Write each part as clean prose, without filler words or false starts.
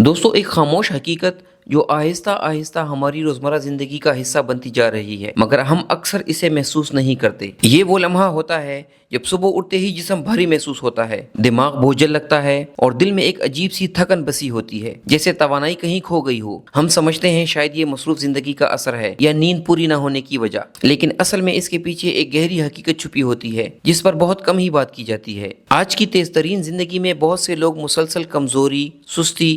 दोस्तों, एक खामोश हकीकत जो आहिस्ता आहिस्ता हमारी रोजमर्रा जिंदगी का हिस्सा बनती जा रही है, मगर हम अक्सर इसे महसूस नहीं करते। ये वो लम्हा होता है जब सुबह उठते ही जिस्म भारी महसूस होता है, दिमाग बोझल लगता है और दिल में एक अजीब सी थकन बसी होती है, जैसे तवानाई कहीं खो गई हो। हम समझते हैं शायद ये मसरूफ जिंदगी का असर है या नींद पूरी ना होने की वजह, लेकिन असल में इसके पीछे एक गहरी हकीकत छुपी होती है जिस पर बहुत कम ही बात की जाती है। आज की तेज तरीन जिंदगी में बहुत से लोग मुसलसल कमजोरी, सुस्ती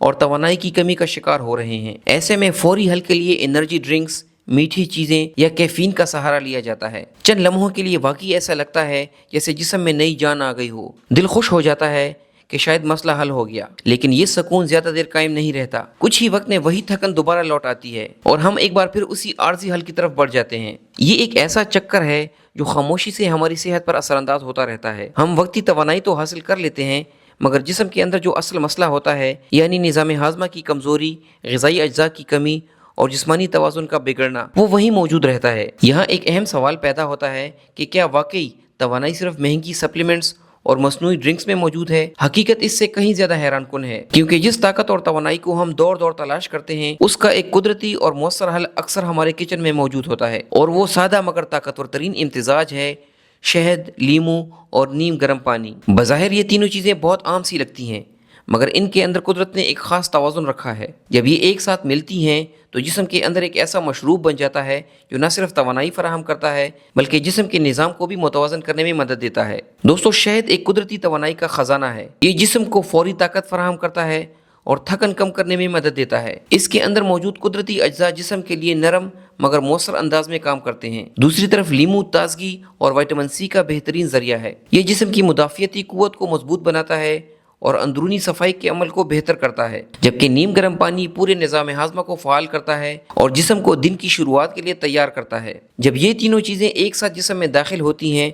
और तवानाई की कमी का शिकार हो रहे हैं। ऐसे में फौरी हल के लिए एनर्जी ड्रिंक्स, मीठी चीजें या कैफीन का सहारा लिया जाता है। चंद लम्हों के लिए वाकई ऐसा लगता है जैसे जिस्म में नई जान आ गई हो, दिल खुश हो जाता है कि शायद मसला हल हो गया, लेकिन ये सुकून ज्यादा देर कायम नहीं रहता। कुछ ही वक्त में वही थकन दोबारा लौट आती है और हम एक बार फिर उसी आर्जी हल की तरफ बढ़ जाते हैं। ये एक ऐसा चक्कर है जो खामोशी से हमारी सेहत पर असरअंदाज होता रहता है। हम वक्ती तवानाई तो हासिल कर लेते हैं, मगर जिस्म के अंदर जो असल मसला होता है, यानी निज़ाम हाजमा की कमज़ोरी, ग़िज़ाई अज्जा की कमी और जिस्मानी तवाज़ुन का बिगड़ना, वो वहीं मौजूद रहता है। यहाँ एक अहम सवाल पैदा होता है कि क्या वाकई तवानाई सिर्फ महंगी सप्लीमेंट्स और मसनूई ड्रिंक्स में मौजूद है? हकीकत इससे कहीं ज्यादा हैरान कुन है, क्योंकि जिस ताकत और तवानाई को हम दौड़ दौड़ तलाश करते हैं, उसका एक कुदरती और मौसर हल अक्सर हमारे किचन में मौजूद होता है, और वो सादा मगर ताकतवर तरीन इम्तिजाज है शहद, लीमू और नीम गर्म पानी। बज़ाहिर ये तीनों चीज़ें बहुत आम सी लगती हैं, मगर इनके अंदर कुदरत ने एक ख़ास तवाज़ुन रखा है। जब ये एक साथ मिलती हैं तो जिस्म के अंदर एक ऐसा मशरूब बन जाता है जो न सिर्फ तवानाई फराहम करता है, बल्कि जिस्म के निज़ाम को भी मुतवाज़न करने में मदद देता है। दोस्तों, शहद एक कुदरती तवानाई का ख़जाना है। ये जिस्म को फौरी ताकत फराहम करता है और थकन कम करने में मदद देता है। इसके अंदर मौजूद कुदरती अज्जा जिस्म के लिए नरम मगर मौसर अंदाज में काम करते हैं। दूसरी तरफ लीमू ताजगी और विटामिन सी का बेहतरीन जरिया है। ये जिस्म की मुदाफ़ियती कुव्वत को मजबूत बनाता है और अंदरूनी सफाई के अमल को बेहतर करता है, जबकि नीम गर्म पानी पूरे निज़ाम हाजमा को फ़ाल करता है और जिस्म को दिन की शुरुआत के लिए तैयार करता है। जब ये तीनों चीज़ें एक साथ जिस्म में दाखिल होती हैं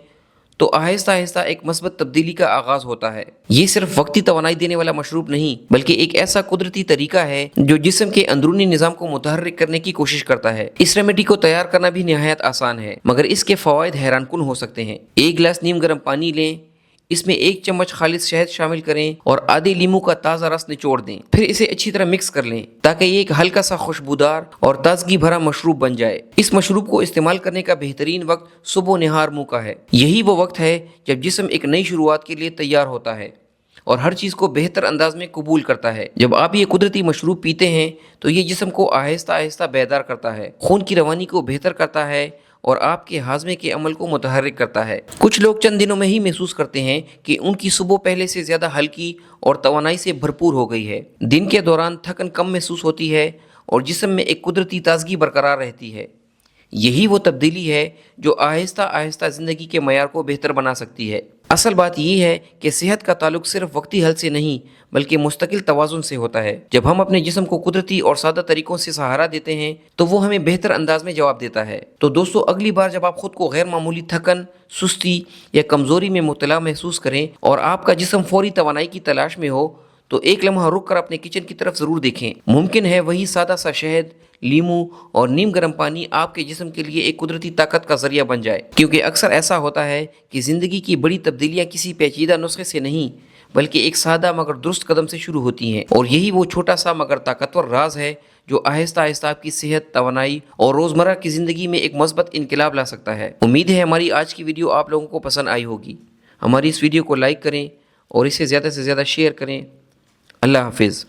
तो आहिस्ता आहिस्ता एक मस्बत तब्दीली का आगाज होता है। ये सिर्फ वक्ती तवानाई देने वाला मशरूब नहीं, बल्कि एक ऐसा कुदरती तरीका है जो जिस्म के अंदरूनी निज़ाम को मुतहर्रिक करने की कोशिश करता है। इस रेमेडी को तैयार करना भी निहायत आसान है, मगर इसके फ़वाइद हैरानकुन हो सकते हैं। एक गिलास नीम गर्म पानी लें, इसमें 1 चम्मच खालिस शहद शामिल करें और आधे लीमू का ताज़ा रस निचोड़ दें। फिर इसे अच्छी तरह मिक्स कर लें ताकि ये एक हल्का सा खुशबूदार और ताजगी भरा मशरूब बन जाए। इस मशरूब को इस्तेमाल करने का बेहतरीन वक्त सुबह निहार मुँह का है। यही वो वक्त है जब जिस्म एक नई शुरुआत के लिए तैयार होता है और हर चीज़ को बेहतर अंदाज में कबूल करता है। जब आप ये कुदरती मशरूब पीते हैं तो ये जिस्म को आहिस्ता आहिस्ता बेदार करता है, खून की रवानी को बेहतर करता है और आपके हाजमे के अमल को मुतहर्रिक करता है। कुछ लोग चंद दिनों में ही महसूस करते हैं कि उनकी सुबह पहले से ज़्यादा हल्की और तवानाई से भरपूर हो गई है। दिन के दौरान थकन कम महसूस होती है और जिस्म में एक कुदरती ताजगी बरकरार रहती है। यही वो तब्दीली है जो आहिस्ता आहिस्ता ज़िंदगी के मयार को बेहतर बना सकती है। असल बात यह है कि सेहत का ताल्लुक सिर्फ वक्ती हल से नहीं, बल्कि मुस्तकिल तवाज़ुन से होता है। जब हम अपने जिस्म को कुदरती और सादा तरीकों से सहारा देते हैं तो वो हमें बेहतर अंदाज में जवाब देता है। तो दोस्तों, अगली बार जब आप खुद को गैर मामूली थकन, सुस्ती या कमज़ोरी में मुब्तला महसूस करें और आपका जिस्म फौरी तवानाई की तलाश में हो, तो एक लम्हा रुक कर अपने किचन की तरफ ज़रूर देखें। मुमकिन है वही सादा सा शहद, लीमू और नीम गर्म पानी आपके जिस्म के लिए एक कुदरती ताकत का जरिया बन जाए, क्योंकि अक्सर ऐसा होता है कि ज़िंदगी की बड़ी तब्दीलियाँ किसी पेचीदा नुस्खे से नहीं, बल्कि एक सादा मगर दुरुस्त कदम से शुरू होती हैं। और यही वो छोटा सा मगर ताकतवर राज है जो आहिस्ता आहिस्ता आपकी सेहत, तवानाई और रोज़मर्रा की ज़िंदगी में एक मस्बत इनकलाब ला सकता है। उम्मीद है हमारी आज की वीडियो आप लोगों को पसंद आई होगी। हमारी इस वीडियो को लाइक करें और इसे ज़्यादा से ज़्यादा शेयर करें। अल्लाह हाफिज़।